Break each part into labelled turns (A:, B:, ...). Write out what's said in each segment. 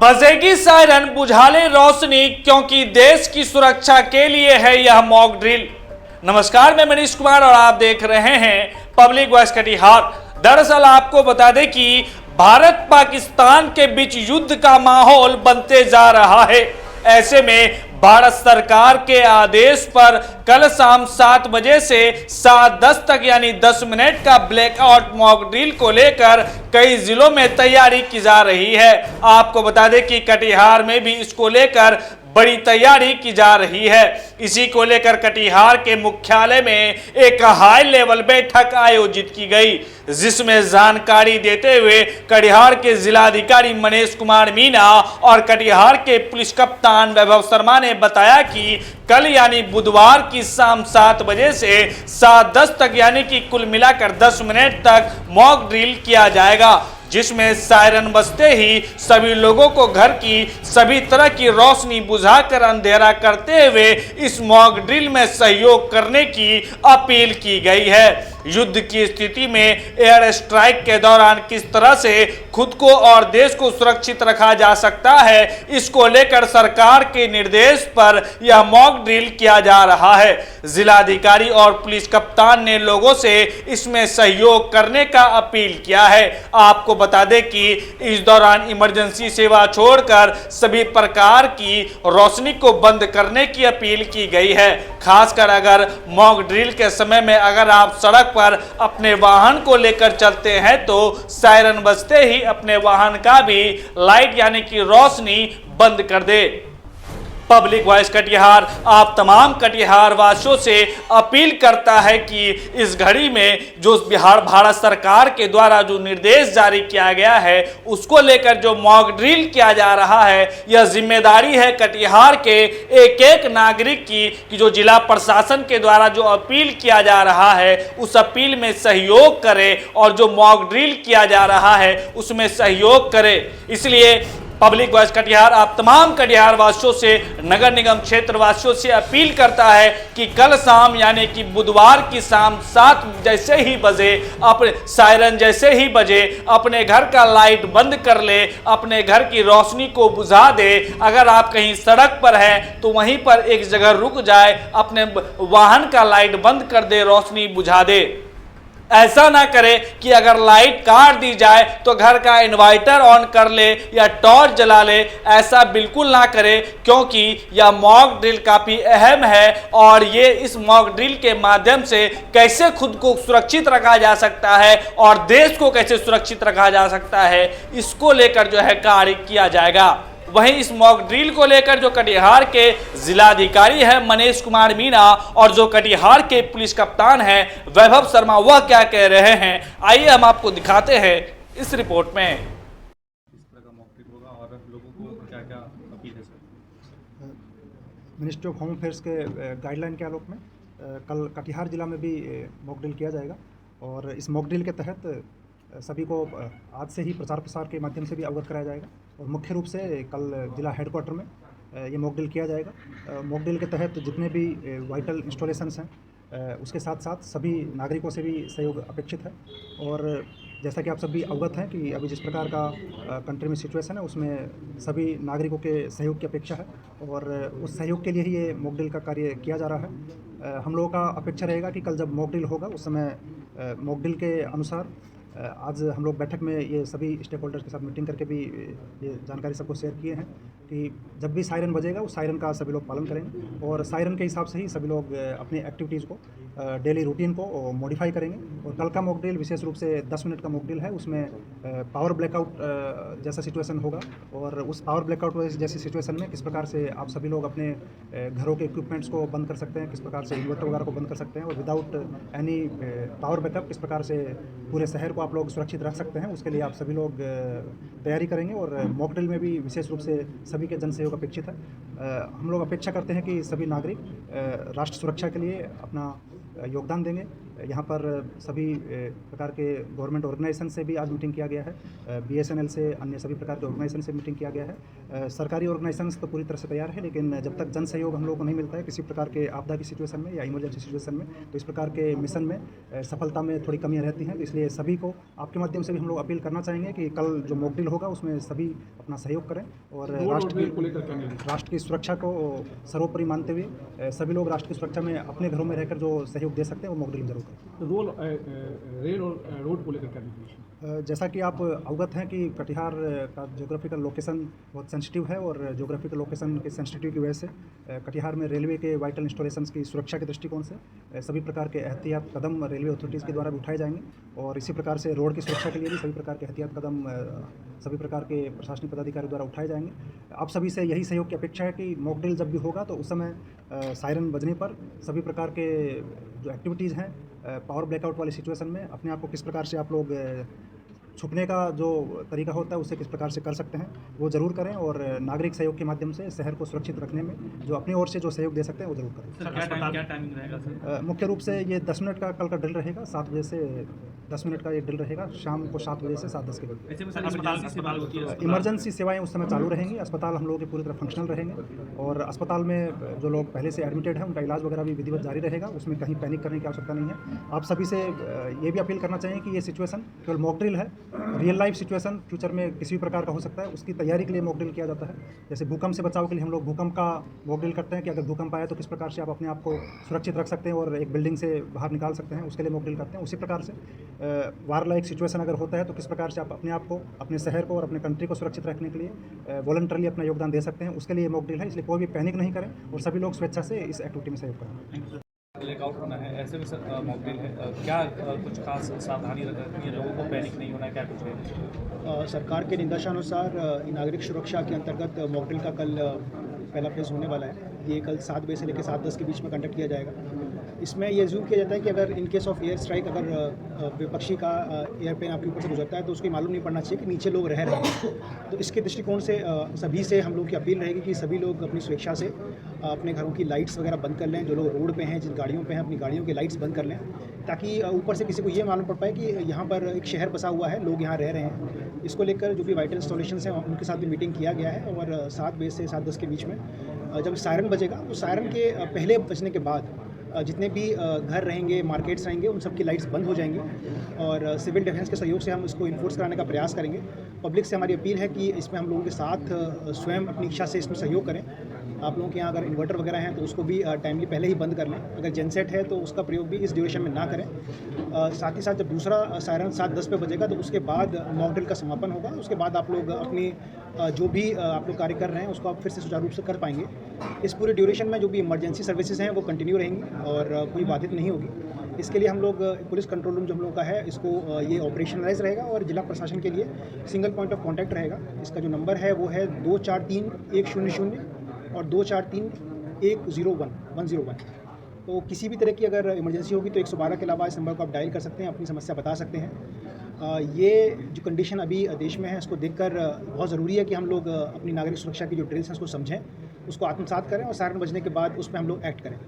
A: बजेगी siren, बुझाले रोशनी, क्योंकि देश की सुरक्षा के लिए है यह मॉक ड्रिल। नमस्कार, मैं मनीष कुमार और आप देख रहे हैं पब्लिक वॉइस कटिहार। दरअसल आपको बता दें कि भारत पाकिस्तान के बीच युद्ध का माहौल बनते जा रहा है। ऐसे में भारत सरकार के आदेश पर कल शाम 7 बजे से 7:10 तक यानी 10 मिनट का ब्लैकआउट मॉक ड्रिल को लेकर कई जिलों में तैयारी की जा रही है। आपको बता दें कि कटिहार में भी इसको लेकर बड़ी तैयारी की जा रही है। इसी को लेकर कटिहार के मुख्यालय में एक हाई लेवल बैठक आयोजित की गई, जिसमें जानकारी देते हुए कटिहार के जिलाधिकारी मनीष कुमार मीणा और कटिहार के पुलिस कप्तान वैभव शर्मा ने बताया कि कल यानी बुधवार की शाम 7 बजे से 7:10 तक यानी कि कुल मिलाकर 10 मिनट तक मॉक ड्रिल किया जाएगा, जिसमें सायरन बजते ही सभी लोगों को घर की सभी तरह की रोशनी बुझाकर अंधेरा करते हुए इस मॉक ड्रिल में सहयोग करने की अपील की गई है। युद्ध की स्थिति में एयर स्ट्राइक के दौरान किस तरह से खुद को और देश को सुरक्षित रखा जा सकता है, इसको लेकर सरकार के निर्देश पर यह मॉक ड्रिल किया जा रहा है। जिलाधिकारी और पुलिस कप्तान ने लोगों से इसमें सहयोग करने का अपील किया है। आपको बता दें कि इस दौरान इमरजेंसी सेवा छोड़कर सभी प्रकार की रोशनी को बंद करने की अपील की गई है। खासकर अगर मॉक ड्रिल के समय में अगर आप सड़क पर अपने वाहन को लेकर चलते हैं तो सायरन बजते ही अपने वाहन का भी लाइट यानी कि रोशनी बंद कर दे। पब्लिक वॉइस कटिहार आप तमाम कटिहार वासियों से अपील करता है कि इस घड़ी में जो भारत सरकार के द्वारा जो निर्देश जारी किया गया है उसको लेकर जो मॉक ड्रिल किया जा रहा है, यह जिम्मेदारी है कटिहार के एक एक नागरिक की कि जो जिला प्रशासन के द्वारा जो अपील किया जा रहा है उस अपील में सहयोग करे और जो मॉक ड्रिल किया जा रहा है उसमें सहयोग करे। इसलिए पब्लिक वॉइस कटिहार आप तमाम कटिहार वासियों से, नगर निगम क्षेत्र वासियों से अपील करता है कि कल शाम यानी कि बुधवार की शाम 7 जैसे ही बजे, अपने सायरन जैसे ही बजे अपने घर का लाइट बंद कर ले, अपने घर की रोशनी को बुझा दे। अगर आप कहीं सड़क पर हैं तो वहीं पर एक जगह रुक जाए, अपने वाहन का लाइट बंद कर दे, रोशनी बुझा दे। ऐसा ना करे कि अगर लाइट काट दी जाए तो घर का इन्वर्टर ऑन कर ले या टॉर्च जला ले। ऐसा बिल्कुल ना करे, क्योंकि यह मॉक ड्रिल काफ़ी अहम है और ये इस मॉक ड्रिल के माध्यम से कैसे खुद को सुरक्षित रखा जा सकता है और देश को कैसे सुरक्षित रखा जा सकता है, इसको लेकर जो है कार्य किया जाएगा। वहीं इस मॉक ड्रिल को लेकर जो कटिहार के जिलाधिकारी हैं मनीष कुमार मीणा और जो कटिहार के पुलिस कप्तान हैं वैभव शर्मा, वह क्या कह रहे हैं, आइए हम आपको दिखाते हैं इस रिपोर्ट में।
B: इस तरह का मॉक ड्रिल होगा और लोगों को क्या क्या अपील है sir?
C: Ministry of home affairs के गाइडलाइन के आलोक में कल कटिहार जिला में भी मॉक ड्रिल किया जाएगा और इस मॉक ड्रिल के तहत सभी को आज से ही प्रचार प्रसार के माध्यम से भी अवगत कराया जाएगा और मुख्य रूप से कल जिला हेडक्वार्टर में ये मॉक ड्रिल किया जाएगा। मॉक ड्रिल के तहत जितने भी वाइटल इंस्टॉलेशंस हैं उसके साथ साथ सभी नागरिकों से भी सहयोग अपेक्षित है। और जैसा कि आप सभी अवगत हैं कि अभी जिस प्रकार का कंट्री में सिचुएशन है उसमें सभी नागरिकों के सहयोग की अपेक्षा है और उस सहयोग के लिए ही ये मॉक ड्रिल का कार्य किया जा रहा है। हम लोगों का अपेक्षा रहेगा कि कल जब मॉक ड्रिल होगा उस समय मॉक ड्रिल के अनुसार आज हम लोग बैठक में ये सभी स्टेक होल्डर्स के साथ मीटिंग करके भी ये जानकारी सबको शेयर किए हैं कि जब भी सायरन बजेगा उस सायरन का सभी लोग पालन करेंगे और सायरन के हिसाब से ही सभी लोग अपनी एक्टिविटीज़ को, डेली रूटीन को मॉडिफाई करेंगे। और कल का मॉक ड्रिल विशेष रूप से 10 मिनट का मॉक ड्रिल है, उसमें पावर ब्लैकआउट जैसा सिचुएशन होगा और उस पावर ब्लैकआउट जैसी सिचुएशन में किस प्रकार से आप सभी लोग अपने घरों के इक्विपमेंट्स को बंद कर सकते हैं, किस प्रकार से इन्वर्टर वगैरह को बंद कर सकते हैं और विदाउट एनी पावर बैकअप किस प्रकार से पूरे शहर को आप लोग सुरक्षित रख सकते हैं, उसके लिए आप सभी लोग तैयारी करेंगे। और मॉक ड्रिल में भी विशेष रूप से सभी के जन सहयोग अपेक्षित है। हम लोग अपेक्षा करते हैं कि सभी नागरिक राष्ट्र सुरक्षा के लिए अपना योगदान देंगे। यहाँ पर सभी प्रकार के गवर्नमेंट ऑर्गेनाइजेशन से भी आज मीटिंग किया गया है, BSNL से, अन्य सभी प्रकार के ऑर्गेनाइजेशन से मीटिंग किया गया है। सरकारी ऑर्गेनाइजेशन तो पूरी तरह से तैयार है, लेकिन जब तक जन सहयोग हम लोगों को नहीं मिलता है किसी प्रकार के आपदा की सिचुएशन में या इमरजेंसी सिचुएशन में, तो इस प्रकार के मिशन में सफलता में थोड़ी कमियाँ रहती हैं। तो इसलिए सभी को को आपके माध्यम से भी हम लोग अपील करना चाहेंगे कि कल जो मॉक ड्रिल होगा उसमें सभी अपना सहयोग करें और राष्ट्र की सुरक्षा को सर्वोपरि मानते हुए सभी लोग राष्ट्र की सुरक्षा में अपने घरों में रहकर जो सहयोग दे सकते हैं वो मॉक ड्रिल जरूर करें।
B: रेल और रोड को लेकर क्या निर्देश?
C: जैसा कि आप अवगत हैं कि कटिहार का ज्योग्राफिकल लोकेशन बहुत सेंसिटिव है और ज्योग्राफिकल लोकेशन के सेंसिटिव की वजह से कटिहार में रेलवे के वाइटल इंस्टॉलेशंस की सुरक्षा के दृष्टिकोण से सभी प्रकार के एहतियात कदम रेलवे अथॉरिटीज़ के द्वारा भी उठाए जाएंगे और इसी प्रकार से रोड की सुरक्षा के लिए भी सभी प्रकार के एहतियात कदम सभी प्रकार के प्रशासनिक पदाधिकारी द्वारा उठाए जाएंगे। आप सभी से यही सहयोग की अपेक्षा है कि मॉक ड्रिल जब भी होगा तो उस समय सायरन बजने पर सभी प्रकार के जो एक्टिविटीज़ हैं पावर ब्लैकआउट वाली सिचुएशन में अपने आप को किस प्रकार से आप लोग छुपने का जो तरीका होता है उसे किस प्रकार से कर सकते हैं वो ज़रूर करें और नागरिक सहयोग के माध्यम से शहर को सुरक्षित रखने में जो अपनी ओर से जो सहयोग दे सकते हैं वो ज़रूर करें।
B: सर क्या टाइमिंग रहेगा सर?
C: मुख्य रूप से ये 10 मिनट का कल का ड्रिल रहेगा, 7 बजे से 10 मिनट का ये ड्रिल रहेगा, शाम को 7 बजे से 7:10 के बीच।
B: ऐसे में सर अस्पताल होती है?
C: इमरजेंसी सेवाएं उस समय चालू रहेंगी, अस्पताल हम लोगों के पूरी तरह फंक्शनल रहेंगे और अस्पताल में जो लोग पहले से एडमिटेड हैं उनका इलाज वगैरह भी विधिवत जारी रहेगा, उसमें कहीं पैनिक करने की आवश्यकता नहीं है। आप सभी से ये भी अपील करना चाहिए कि ये सिचुएशन केवल मॉक ड्रिल है, रियल लाइफ सिचुएशन फ्यूचर में किसी भी प्रकार का हो सकता है, उसकी तैयारी के लिए मॉक ड्रिल किया जाता है। जैसे भूकंप से बचाव के लिए हम लोग भूकंप का मॉक ड्रिल करते हैं कि अगर भूकंप आए तो किस प्रकार से आप अपने आप को सुरक्षित रख सकते हैं और एक बिल्डिंग से बाहर निकाल सकते हैं, उसके लिए मॉक ड्रिल करते हैं। उसी प्रकार से वार लाइक सिचुएशन अगर होता है तो किस प्रकार से आप अपने आप को, अपने शहर को और अपने कंट्री को सुरक्षित रखने के लिए वॉलंटरली अपना योगदान दे सकते हैं, उसके लिए मॉक ड्रिल है। इसलिए कोई भी पैनिक नहीं करें और सभी लोग स्वेच्छा से इस एक्टिविटी में सहयोग करें।
B: ब्लैकआउट होना है, ऐसे में सर मॉक ड्रिल है, क्या कुछ खास सावधानी रखनी है, लोगों को पैनिक नहीं होना है, क्या कुछ है?
D: सरकार के निर्देशानुसार नागरिक सुरक्षा के अंतर्गत मॉक ड्रिल का कल पहला फेज़ होने वाला है। ये कल 7 बजे से लेकर 7:10 के बीच में कंडक्ट किया जाएगा। इसमें ये ज़रूर किया जाता है कि अगर in case of air strike अगर विपक्षी का एयरप्लेन आपके ऊपर से गुजरता है तो उसको मालूम नहीं पड़ना चाहिए कि नीचे लोग रह रहे हैं। तो इसके दृष्टिकोण से सभी से हम लोग की अपील रहेगी कि सभी लोग अपनी स्वेच्छा से अपने घरों की लाइट्स वगैरह बंद कर लें। जो लोग रोड पे हैं, जिन गाड़ियों पे हैं, अपनी गाड़ियों की लाइट्स बंद कर लें ताकि ऊपर से किसी को ये मालूम पड़ पाए कि यहाँ पर एक शहर बसा हुआ है, लोग यहाँ रह रहे हैं। इसको लेकर जो भी वाइटल इंस्टॉलेशंस हैं उनके साथ भी मीटिंग किया गया है और 7 बजे से 7:10 के बीच में जब सायरन बजेगा तो सायरन के पहले बजने के बाद जितने भी घर रहेंगे, मार्केट्स रहेंगे, उन सब की लाइट्स बंद हो जाएंगी और सिविल डिफेंस के सहयोग से हम इसको इन्फोर्स कराने का प्रयास करेंगे। पब्लिक से हमारी अपील है कि इसमें हम लोगों के साथ स्वयं अपनी इच्छा से इसमें सहयोग करें। आप लोगों के यहाँ अगर इन्वर्टर वगैरह हैं तो उसको भी टाइमली पहले ही बंद कर लें। अगर जेनसेट है तो उसका प्रयोग भी इस ड्यूरेशन में ना करें। साथ ही साथ जब दूसरा सायरन 7:10 पे बजेगा तो उसके बाद मॉक ड्रिल का समापन होगा। उसके बाद आप लोग अपनी जो भी आप लोग कार्य कर रहे हैं उसको आप फिर से सुचारू रूप से कर पाएंगे। इस पूरे ड्यूरेशन में जो भी इमरजेंसी सर्विसेज हैं वो कंटिन्यू रहेंगी और कोई बाधित नहीं होगी। इसके लिए हम लोग पुलिस कंट्रोल रूम जो हम लोग का है इसको ये ऑपरेशनलाइज रहेगा और जिला प्रशासन के लिए सिंगल पॉइंट ऑफ कॉन्टैक्ट रहेगा। इसका जो नंबर है वो है 243100 और 243101 तो किसी भी तरह की अगर इमरजेंसी होगी तो 112 के अलावा इस नंबर को आप डायल कर सकते हैं, अपनी समस्या बता सकते हैं। ये जो कंडीशन अभी देश में है उसको देखकर बहुत ज़रूरी है कि हम लोग अपनी नागरिक सुरक्षा की जो ड्रिल्स हैं उसको समझें, उसको आत्मसात करें और सायरन बजने के बाद उस पर हम लोग एक्ट करें।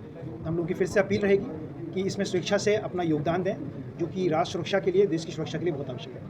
D: हम लोग की फिर से अपील रहेगी कि इसमें स्वेच्छा से अपना योगदान दें जो कि राष्ट्र सुरक्षा के लिए, देश की सुरक्षा के लिए बहुत आवश्यक है।